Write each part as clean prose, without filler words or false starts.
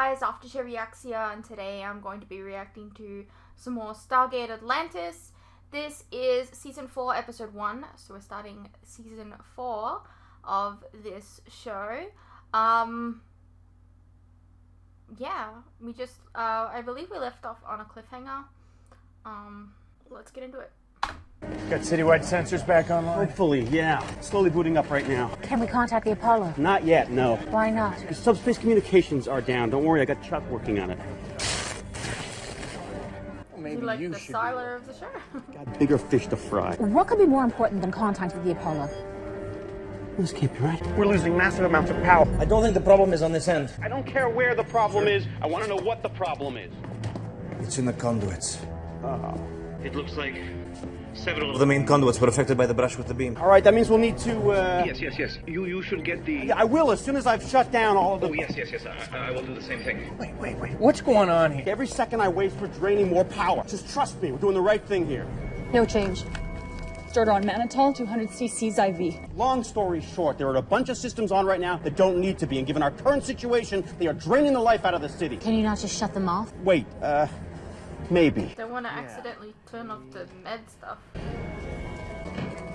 guys, Aftershare Reacts here, and today I'm going to be reacting to some more Stargate Atlantis. This is Season 4, Episode 1, so we're starting Season 4 of this show. Yeah, we just, I believe we left off on a cliffhanger. Let's get into it. Got citywide sensors back online? Hopefully, yeah. Slowly booting up right now. Can we contact the Apollo? Not yet, no. Why not? The subspace communications are down. Don't worry, I got Chuck working on it. Maybe like you the should siler of the show. Got bigger fish to fry. What could be more important than contacting the Apollo? This can't be right. We're losing massive amounts of power. I don't think the problem is on this end. I don't care where the problem is. I want to know what the problem is. It's in the conduits. It looks like several The main conduits were affected by the brush with the beam. All right, that means we'll need to, Yes. You should get the... Yeah, I will as soon as I've shut down all of the... Oh, yes. I will do the same thing. Wait. What's going on here? Every second I waste, we're draining more power. Just trust me, we're doing the right thing here. No change. Starter on mannitol, 200 cc's IV. Long story short, there are a bunch of systems on right now that don't need to be, and given our current situation, they are draining the life out of the city. Can you not just shut them off? Wait, maybe. Don't want to accidentally turn off the med stuff.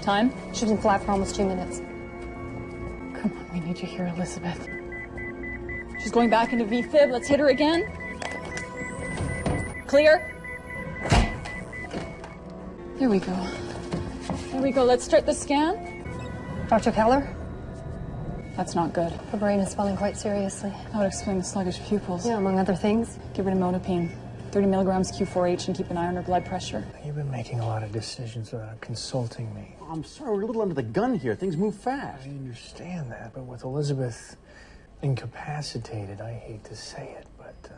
Time? She's been flat for almost 2 minutes. Come on, we need you here, Elizabeth. She's going back into V-fib. Let's hit her again. Clear. There we go. Let's start the scan. Dr. Keller? That's not good. Her brain is swelling quite seriously. That would explain the sluggish pupils. Yeah, among other things. Give her nimodipine. 30 milligrams Q4H and keep an eye on her blood pressure. You've been making a lot of decisions without consulting me. I'm sorry, we're a little under the gun here. Things move fast. I understand that, but with Elizabeth incapacitated, I hate to say it, but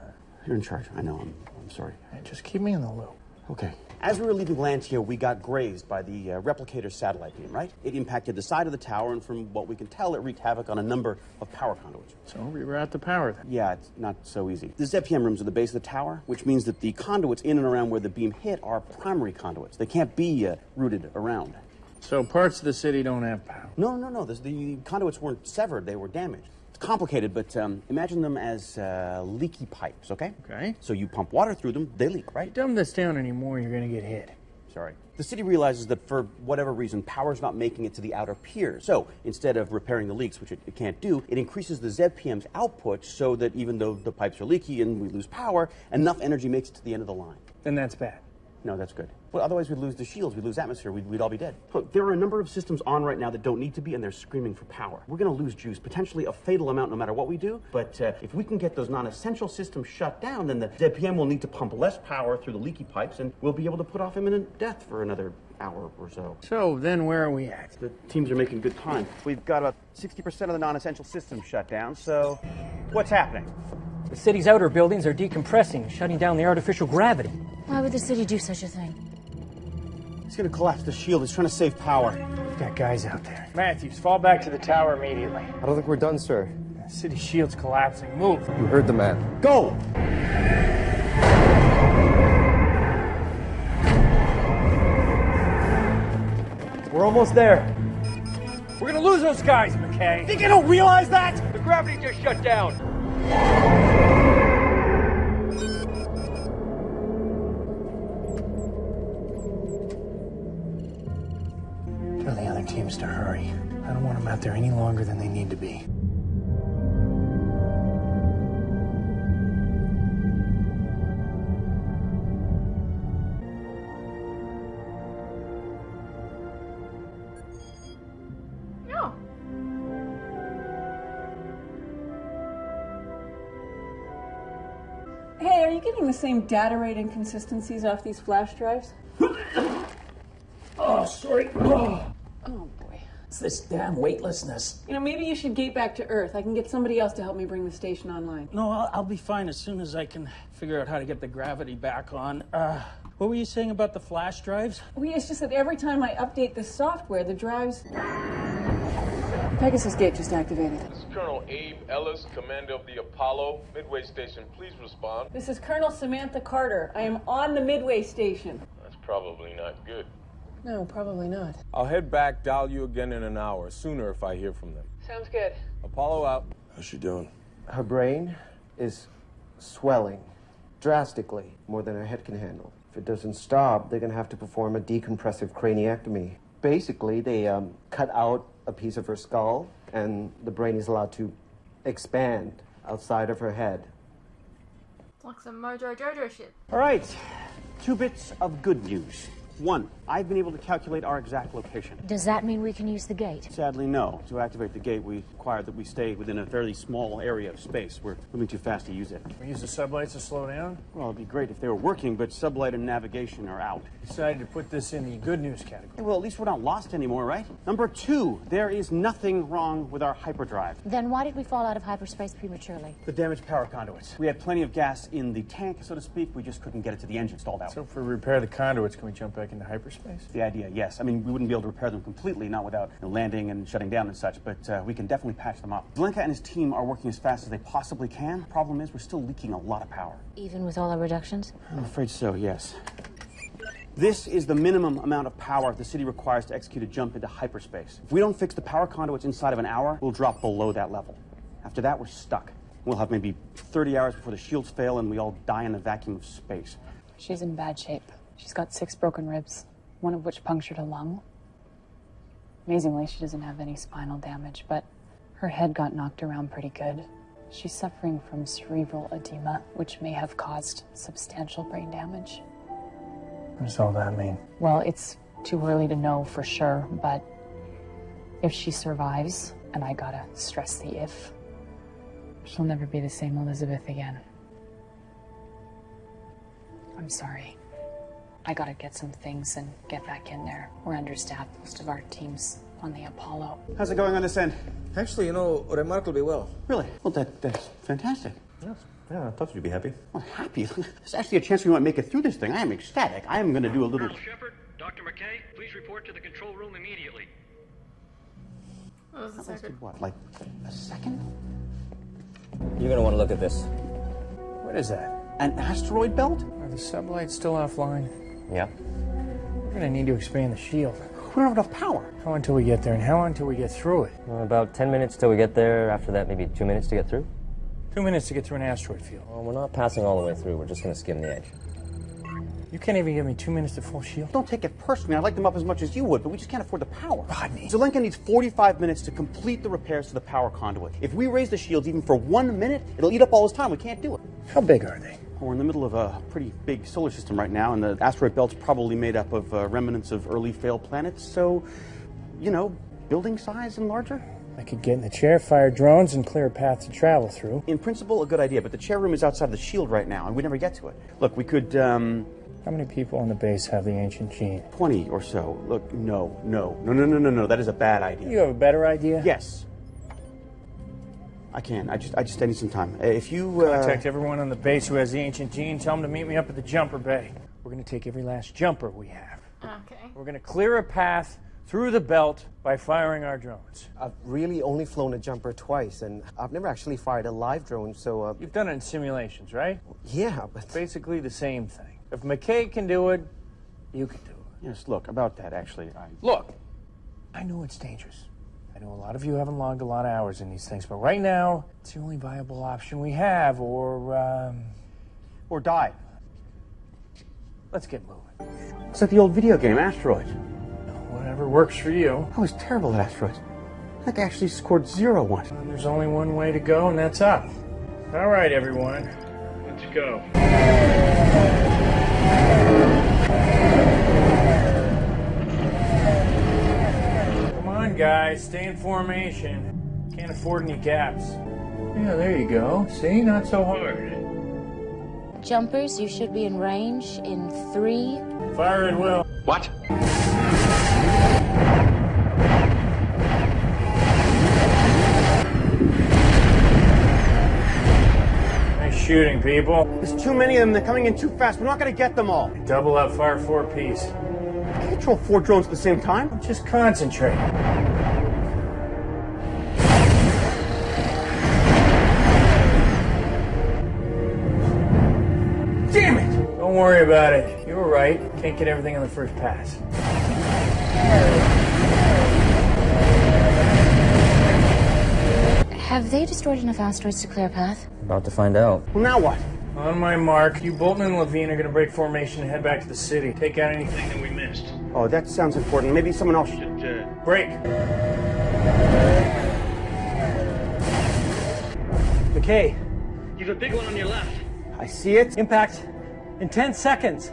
You're in charge. I know. I'm sorry. just keep me in the loop. Okay. As we were leaving Lantia, we got grazed by the replicator satellite beam, right? It impacted the side of the tower, and from what we can tell, it wreaked havoc on a number of power conduits. So we were out the power then. Yeah, it's not so easy. The ZPM rooms are the base of the tower, which means that the conduits in and around where the beam hit are primary conduits. They can't be routed around. So parts of the city don't have power. No. The conduits weren't severed. They were damaged. Complicated, but imagine them as leaky pipes, okay? Okay. So you pump water through them, they leak, right? Dumb this down anymore, you're gonna get hit. Sorry. The city realizes that for whatever reason, power's not making it to the outer pier. So instead of repairing the leaks, which it can't do, it increases the ZPM's output so that even though the pipes are leaky and we lose power, enough energy makes it to the end of the line. Then that's bad. No, that's good. Well, otherwise we'd lose the shields, we'd lose atmosphere, we'd all be dead. Look, there are a number of systems on right now that don't need to be, and they're screaming for power. We're gonna lose juice, potentially a fatal amount no matter what we do, but if we can get those non-essential systems shut down, then the ZPM will need to pump less power through the leaky pipes, and we'll be able to put off imminent death for another hour or so. So then where are we at? The teams are making good time. We've got about 60% of the non-essential systems shut down, so what's happening? The city's outer buildings are decompressing, shutting down the artificial gravity. Why would the city do such a thing? He's gonna collapse the shield. He's trying to save power. We've got guys out there. Matthews, fall back to the tower immediately. I don't think we're done, sir. The city shield's collapsing. Move. You heard the man. Go! We're almost there. We're gonna lose those guys, McKay. Think I don't realize that? The gravity just shut down. Tell the other teams to hurry. I don't want them out there any longer than they need to be. No. Hey, are you getting the same data rate inconsistencies off these flash drives? Oh, sorry. Oh, Oh, boy. it's this damn weightlessness. You know, maybe you should gate back to Earth. I can get somebody else to help me bring the station online. No, I'll be fine as soon as I can figure out how to get the gravity back on. What were you saying about the flash drives? Well, it's just that every time I update the software, the drives... Pegasus gate just activated. This is Colonel Abe Ellis, commander of the Apollo. Midway station, please respond. This is Colonel Samantha Carter. I am on the Midway station. That's probably not good. No, probably not. I'll head back, dial you again in an hour, sooner if I hear from them. Sounds good. Apollo out. How's she doing? Her brain is swelling drastically, more than her head can handle. If it doesn't stop, they're going to have to perform a decompressive craniectomy. Basically, they cut out a piece of her skull, and the brain is allowed to expand outside of her head. It's like some Mojo Jojo shit. All right, 2 bits of good news. 1, I've been able to calculate our exact location. Does that mean we can use the gate? Sadly, no. To activate the gate, we require that we stay within a fairly small area of space. We're moving too fast to use it. We use the sublights to slow down? Well, it'd be great if they were working, but sublight and navigation are out. Decided to put this in the good news category. Well, at least we're not lost anymore, right? Number 2, there is nothing wrong with our hyperdrive. Then why did we fall out of hyperspace prematurely? The damaged power conduits. We had plenty of gas in the tank, so to speak. We just couldn't get it to the engine, stalled out. So if we repair the conduits, can we jump back into hyperspace? The idea, yes. I mean, we wouldn't be able to repair them completely, not without landing and shutting down and such, but we can definitely patch them up. Zelenka and his team are working as fast as they possibly can. Problem is, we're still leaking a lot of power. Even with all our reductions? I'm afraid so, yes. This is the minimum amount of power the city requires to execute a jump into hyperspace. If we don't fix the power conduits inside of an hour, we'll drop below that level. After that, we're stuck. We'll have maybe 30 hours before the shields fail and we all die in the vacuum of space. She's in bad shape. She's got 6 broken ribs, one of which punctured a lung. Amazingly, she doesn't have any spinal damage, but her head got knocked around pretty good. She's suffering from cerebral edema, which may have caused substantial brain damage. What does all that mean? Well, it's too early to know for sure, but if she survives, and I gotta stress the if, she'll never be the same Elizabeth again. I'm sorry. I gotta get some things and get back in there. We're understaffed. Most of our team's on the Apollo. How's it going on this end? Actually, remarkably well. Really? Well, that's fantastic. Yes. Yeah, I thought you'd be happy. Well, happy? There's actually a chance we might make it through this thing. I am ecstatic. I am going to do a little... Colonel Sheppard, Dr. McKay, please report to the control room immediately. What was the second? What, like a second? You're gonna want to look at this. What is that? An asteroid belt? Are the sublights still offline? Yeah. We're gonna need to expand the shield. We don't have enough power. How until we get there, and how until we get through it? About 10 minutes till we get there. After that, maybe 2 minutes to get through. 2 minutes to get through an asteroid field. Well, we're not passing all the way through. We're just gonna skim the edge. You can't even give me 2 minutes to full shield? Don't take it personally. I'd like them up as much as you would, but we just can't afford the power. Rodney. Zelenka needs 45 minutes to complete the repairs to the power conduit. If we raise the shields even for 1 minute, it'll eat up all his time. We can't do it. How big are they? We're in the middle of a pretty big solar system right now, and the asteroid belt's probably made up of remnants of early failed planets, so, you know, building size and larger? I could get in the chair, fire drones, and clear a path to travel through. In principle, a good idea, but the chair room is outside of the shield right now, and we never get to it. Look, we could, How many people on the base have the ancient gene? 20 or so. Look, no. That is a bad idea. You have a better idea? Yes. I can. I just need some time. If you contact everyone on the base who has the ancient gene, tell them to meet me up at the jumper bay. We're going to take every last jumper we have. Okay. We're going to clear a path through the belt by firing our drones. I've really only flown a jumper twice, and I've never actually fired a live drone, so... You've done it in simulations, right? Yeah, but... It's basically the same thing. If McKay can do it, you can do it. Yes, look, about that, actually, Look, I know it's dangerous. I know a lot of you haven't logged a lot of hours in these things, but right now, it's the only viable option we have, or die. Let's get moving. It's like the old video game, Asteroid. Whatever works for you. I was terrible at Asteroids. I think I actually scored 0 once. There's only one way to go, and that's up. All right, everyone. Let's go. Come on, guys. Stay in formation. Can't afford any gaps. Yeah, there you go. See? Not so hard. Jumpers, you should be in range in 3. Fire at will. What? Nice shooting, people. There's too many of them. They're coming in too fast. We're not going to get them all. Double up, fire 4 apiece. I can't control 4 drones at the same time. Just concentrate. Damn it! Don't worry about it. You were right. Can't get everything on the first pass. Have Have they destroyed enough asteroids to clear a path? About to find out. Well, now what? On my mark, you Bolton and Levine are gonna break formation and head back to the city. Take out anything that we missed. Oh, that sounds important. Maybe someone else should, Break. McKay, You've a big one on your left. I see it. impact in 10 seconds.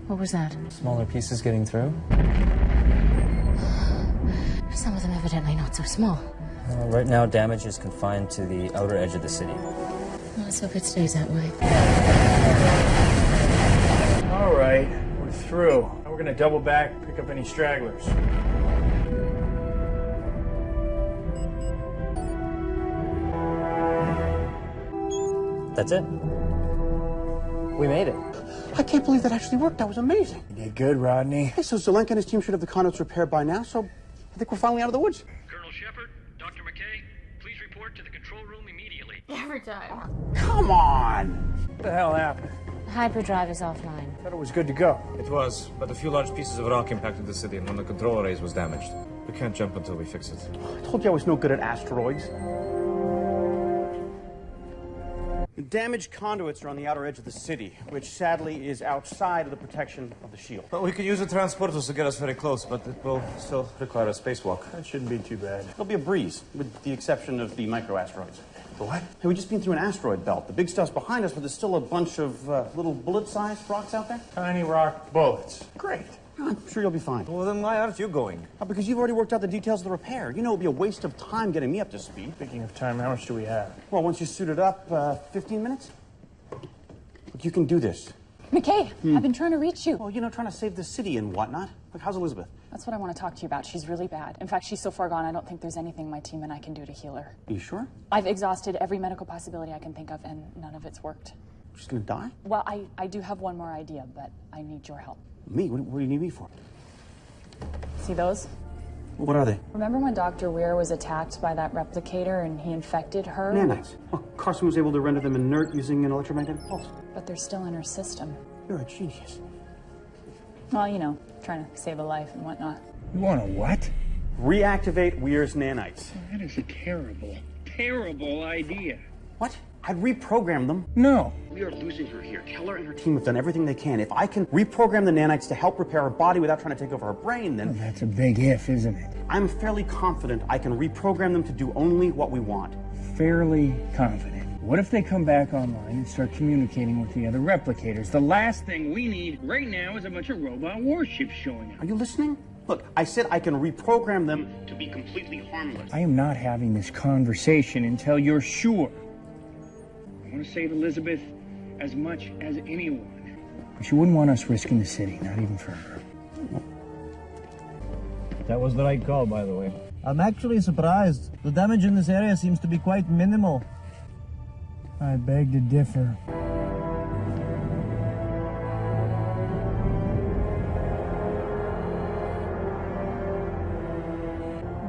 What was that? Smaller pieces getting through. Some of them evidently not so small. Right now, damage is confined to the outer edge of the city. Well, let's hope it stays that way. All right, we're through. Now we're gonna double back, pick up any stragglers. That's it. We made it. I can't believe that actually worked. That was amazing. You did good, Rodney. Hey, so Zelenka and his team should have the conduits repaired by now, so I think we're finally out of the woods. Colonel Sheppard, Dr. McKay, please report to the control room immediately. Every time. Come on! What the hell happened? The hyperdrive is offline. Thought it was good to go. It was, but a few large pieces of rock impacted the city, and one of the control arrays was damaged. We can't jump until we fix it. I told you I was no good at asteroids. The damaged conduits are on the outer edge of the city, which sadly is outside of the protection of the shield. Well, we can use the transporters to get us very close, but it will still require a spacewalk. That shouldn't be too bad. It'll be a breeze, with the exception of the microasteroids. The what? Hey, we've just been through an asteroid belt. The big stuff's behind us, but there's still a bunch of little bullet-sized rocks out there. Tiny rock bullets. Great. I'm sure you'll be fine. Well, then why aren't you going? Because you've already worked out the details of the repair. You know it'd be a waste of time getting me up to speed. Speaking of time, how much do we have? Well, once you're suited up, 15 minutes? Look, you can do this. McKay, I've been trying to reach you. Well, trying to save the city and whatnot. Like, how's Elizabeth? That's what I want to talk to you about. She's really bad. In fact, she's so far gone, I don't think there's anything my team and I can do to heal her. Are you sure? I've exhausted every medical possibility I can think of, and none of it's worked. She's gonna die? Well, I do have one more idea, but I need your help. Me? What do you need me for? See those? What are they? Remember when Dr. Weir was attacked by that replicator and he infected her? Nanites. Well, Carson was able to render them inert using an electromagnetic pulse. But they're still in her system. You're a genius. Well, trying to save a life and whatnot. You want a what? Reactivate Weir's nanites. That is a terrible, terrible idea. What? I'd reprogram them. No. We are losing her here. Keller and her team have done everything they can. If I can reprogram the nanites to help repair her body without trying to take over her brain, then... Well, that's a big if, isn't it? I'm fairly confident I can reprogram them to do only what we want. Fairly confident. What if they come back online and start communicating with the other replicators? The last thing We need right now is a bunch of robot warships showing up. Are you listening? Look, I said I can reprogram them to be completely harmless. I am not having this conversation until you're sure. I want to save Elizabeth as much as anyone. But you wouldn't want us risking the city, not even for her. That was the right call, by the way. I'm actually surprised. The damage in this area seems to be quite minimal. I beg to differ.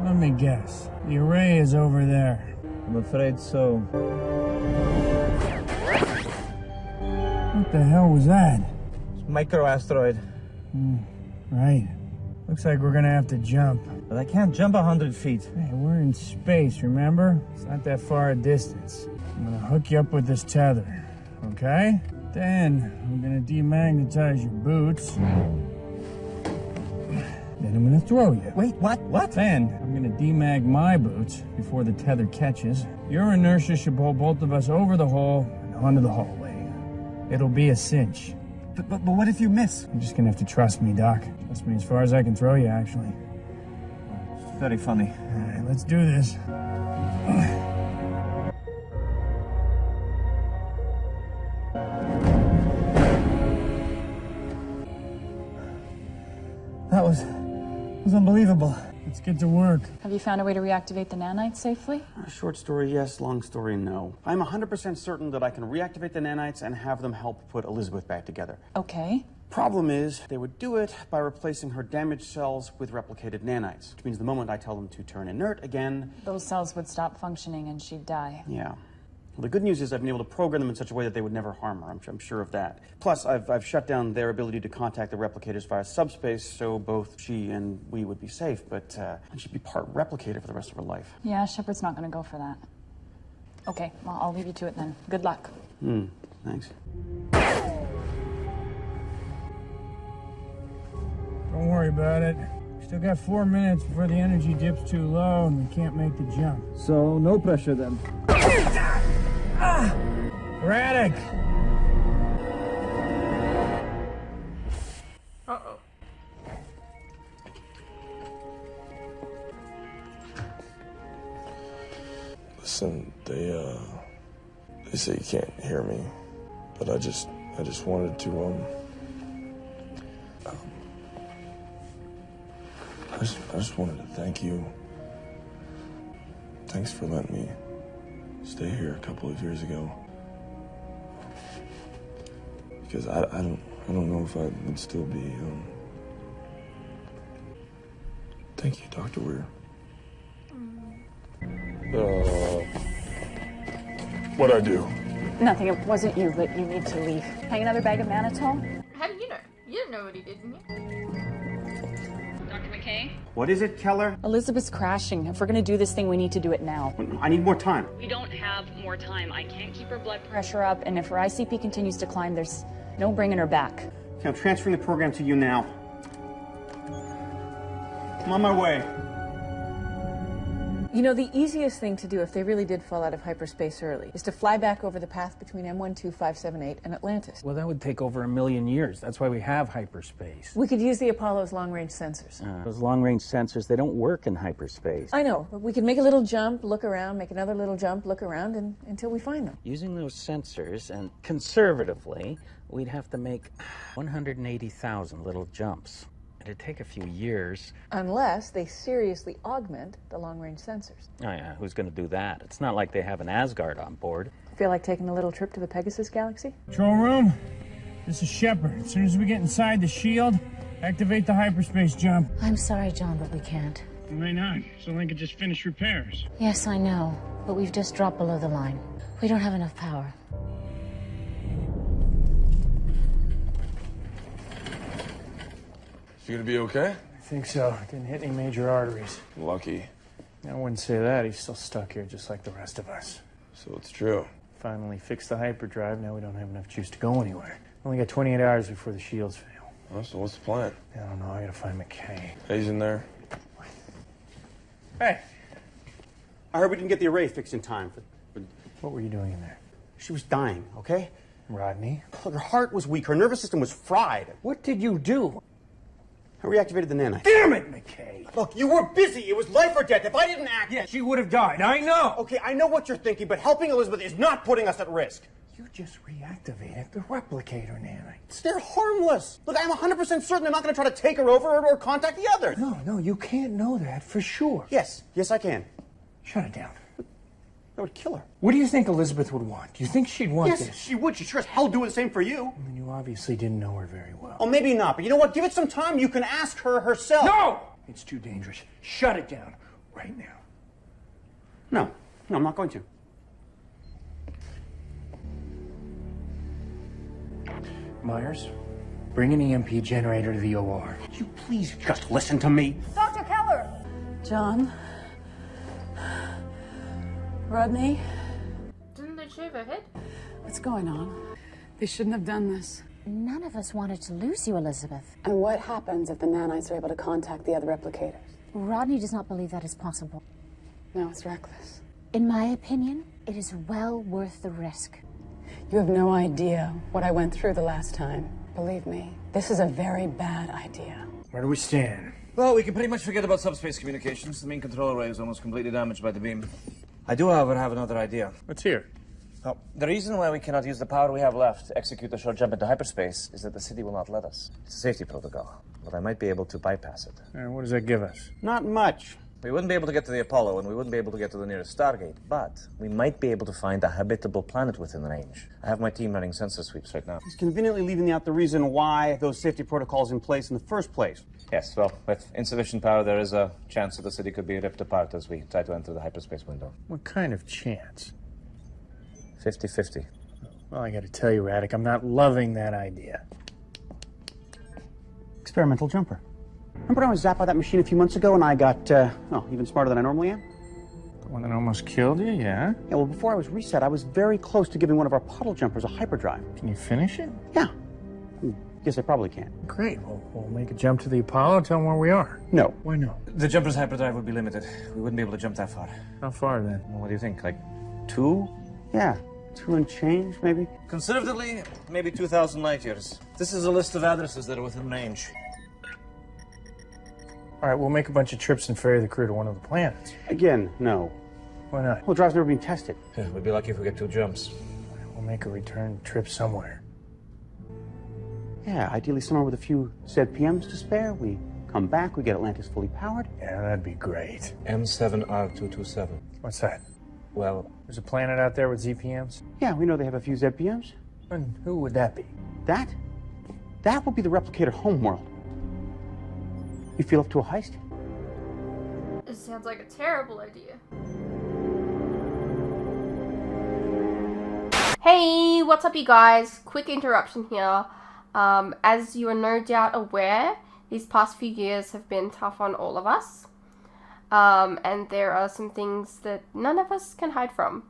Let me guess. The array is over there. I'm afraid so. What the hell was that? Microasteroid. Right. Looks like we're gonna have to jump. But I can't jump 100 feet. Hey, we're in space, remember? It's not that far a distance. I'm gonna hook you up with this tether, okay? Then I'm gonna demagnetize your boots. Then I'm gonna throw you. Wait, what? What? Then I'm gonna demag my boots before the tether catches. Your inertia should pull both of us over the hole and onto the hallway. It'll be a cinch. But what if you miss? You're just gonna have to trust me, Doc. Trust me as far as I can throw you, actually. It's very funny. All right, let's do this. That was unbelievable. Let's get to work. Have you found a way to reactivate the nanites safely? Short story, yes. Long story, no. I'm 100% certain that I can reactivate the nanites and have them help put Elizabeth back together. Okay. Problem is, they would do it by replacing her damaged cells with replicated nanites, which means the moment I tell them to turn inert again... Those cells would stop functioning and she'd die. Yeah. Well, the good news is I've been able to program them in such a way that they would never harm her. I'm sure of that. Plus, I've shut down their ability to contact the replicators via subspace, so both she and we would be safe, but she'd be part replicator for the rest of her life. Yeah, Sheppard's not going to go for that. Okay, well, I'll leave you to it then. Good luck. Thanks. Don't worry about it. Still got 4 minutes before the energy dips too low and we can't make the jump. So, no pressure then. Braddock! Uh-oh. Listen, they say you can't hear me, but I just wanted to, I just wanted to thank you. Thanks for letting me stay here a couple of years ago. Because I don't know if I would still be, Thank you, Dr. Weir. What'd I do? Nothing. It wasn't you, but you need to leave. Hang another bag of mannitol? How do you know? You didn't know what he did, didn't you? Dr. McKay? What is it, Keller? Elizabeth's crashing. If we're going to do this thing, we need to do it now. I need more time. We don't have more time. I can't keep her blood pressure up, and if her ICP continues to climb, there's no bringing her back. Okay, I'm transferring the program to you now. I'm on my way. You know, the easiest thing to do if they really did fall out of hyperspace early is to fly back over the path between M12578 and Atlantis. Well, that would take over 1 million years. That's why we have hyperspace. We could use the Apollo's long-range sensors. Those long-range sensors, they don't work in hyperspace. I know, but we could make a little jump, look around, make another little jump, look around, until we find them. Using those sensors, and conservatively, we'd have to make 180,000 little jumps. It'd take a few years. Unless they seriously augment the long-range sensors. Oh yeah, who's going to do that? It's not like they have an Asgard on board. Feel like taking a little trip to the Pegasus galaxy? Control room, this is Sheppard. As soon as we get inside the shield, activate the hyperspace jump. I'm sorry, John, but we can't. Why not? So Lincoln just finished repairs. Yes, I know, but we've just dropped below the line. We don't have enough power. You gonna be okay? I think so. Didn't hit any major arteries. Lucky. I wouldn't say that. He's still stuck here just like the rest of us. So it's true. Finally fixed the hyperdrive. Now we don't have enough juice to go anywhere. Only got 28 hours before the shields fail. Oh, so what's the plan? I don't know. I gotta find McKay. He's in there. Hey. I heard we didn't get the array fixed in time. What were you doing in there? She was dying, okay? Rodney? Look, her heart was weak. Her nervous system was fried. What did you do? I reactivated the nanite. Damn it, McKay! Look, you were busy. It was life or death. If I didn't act... Yeah, she would have died. I know! Okay, I know what you're thinking, but helping Elizabeth is not putting us at risk. You just reactivated the replicator nanites. They're harmless. Look, I'm 100% certain they're not going to try to take her over or contact the others. No, you can't know that for sure. Yes, I can. Shut it down. That would kill her. What do you think Elizabeth would want? Do you think she'd want this? Yes, she would. She sure as hell do the same for you. Then you obviously didn't know her very well. Oh, maybe not, but you know what? Give it some time. You can ask her herself. No! It's too dangerous. Shut it down right now. No, I'm not going to. Myers, bring an EMP generator to the OR. Would you please just listen to me? Dr. Keller! John? Rodney? Didn't they shave her head? What's going on? They shouldn't have done this. None of us wanted to lose you, Elizabeth. And what happens if the nanites are able to contact the other replicators? Rodney does not believe that is possible. No, it's reckless. In my opinion, it is well worth the risk. You have no idea what I went through the last time. Believe me, this is a very bad idea. Where do we stand? Well, we can pretty much forget about subspace communications. The main control array is almost completely damaged by the beam. I do, however, have another idea. Let's hear. Oh, the reason why we cannot use the power we have left to execute the short jump into hyperspace is that the city will not let us. It's a safety protocol, but I might be able to bypass it. And what does that give us? Not much. We wouldn't be able to get to the Apollo, and we wouldn't be able to get to the nearest Stargate, but we might be able to find a habitable planet within range. I have my team running sensor sweeps right now. He's conveniently leaving out the reason why those safety protocols in place in the first place. Yes, well, with insufficient power, there is a chance that the city could be ripped apart as we try to enter the hyperspace window. What kind of chance? 50-50. Well, I gotta tell you, Radek, I'm not loving that idea. Experimental jumper. Remember when I was zapped by that machine a few months ago and I got, even smarter than I normally am? The one that almost killed you, yeah? Yeah, well, before I was reset, I was very close to giving one of our puddle jumpers a hyperdrive. Can you finish it? Yeah. Guess I probably can. Great. Well, we'll make a jump to the Apollo and tell them where we are. No. Why no? The jumper's hyperdrive would be limited. We wouldn't be able to jump that far. How far, then? Well, what do you think? Like 2? Yeah. 2 and change, maybe? Conservatively, maybe 2,000 light years. This is a list of addresses that are within range. All right, we'll make a bunch of trips and ferry the crew to one of the planets. Again, no. Why not? Well, drive's never been tested. Yeah, we'd be lucky if we get 2 jumps. We'll make a return trip somewhere. Yeah, ideally somewhere with a few ZPMs to spare. We come back, we get Atlantis fully powered. Yeah, that'd be great. M7R227. What's that? Well, there's a planet out there with ZPMs? Yeah, we know they have a few ZPMs. And who would that be? That would be the replicator homeworld. You feel up to a heist? This sounds like a terrible idea. Hey, what's up you guys? Quick interruption here. As you are no doubt aware, these past few years have been tough on all of us. And there are some things that none of us can hide from.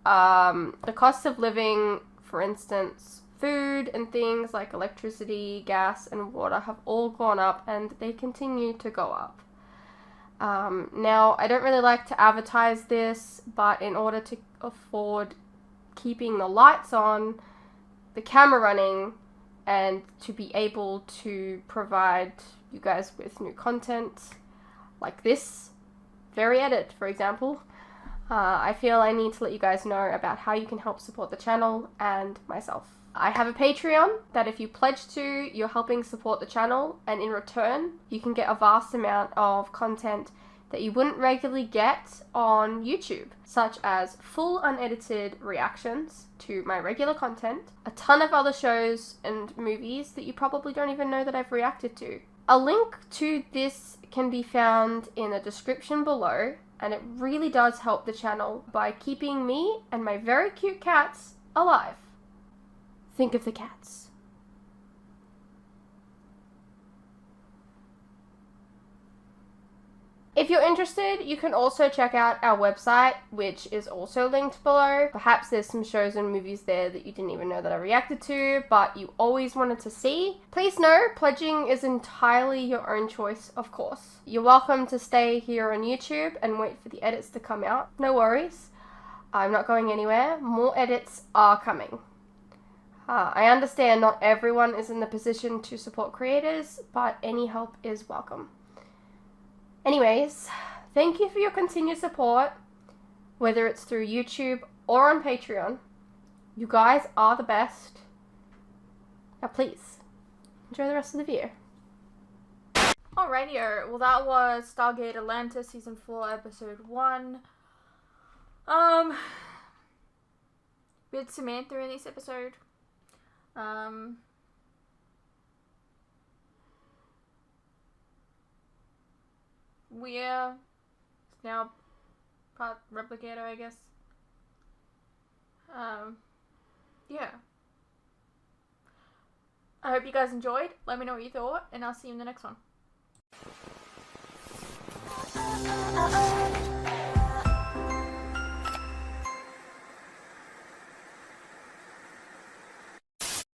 The cost of living, for instance, food and things like electricity, gas, and water have all gone up, and they continue to go up. Now, I don't really like to advertise this, but in order to afford keeping the lights on, the camera running, and to be able to provide you guys with new content like this very edit, for example, I feel I need to let you guys know about how you can help support the channel and myself. I have a Patreon that if you pledge to, you're helping support the channel, and in return, you can get a vast amount of content that you wouldn't regularly get on YouTube, such as full unedited reactions to my regular content, a ton of other shows and movies that you probably don't even know that I've reacted to. A link to this can be found in the description below, and it really does help the channel by keeping me and my very cute cats alive. Think of the cats. If you're interested, you can also check out our website, which is also linked below. Perhaps there's some shows and movies there that you didn't even know that I reacted to, but you always wanted to see. Please know, pledging is entirely your own choice, of course. You're welcome to stay here on YouTube and wait for the edits to come out. No worries. I'm not going anywhere. More edits are coming. I understand not everyone is in the position to support creators, but any help is welcome. Anyways, thank you for your continued support, whether it's through YouTube or on Patreon. You guys are the best. Now please, enjoy the rest of the video. Alrighty, well that was Stargate Atlantis Season 4 Episode 1. We had Samantha in this episode. We're now part replicator, I guess. Yeah. I hope you guys enjoyed. Let me know what you thought, and I'll see you in the next one.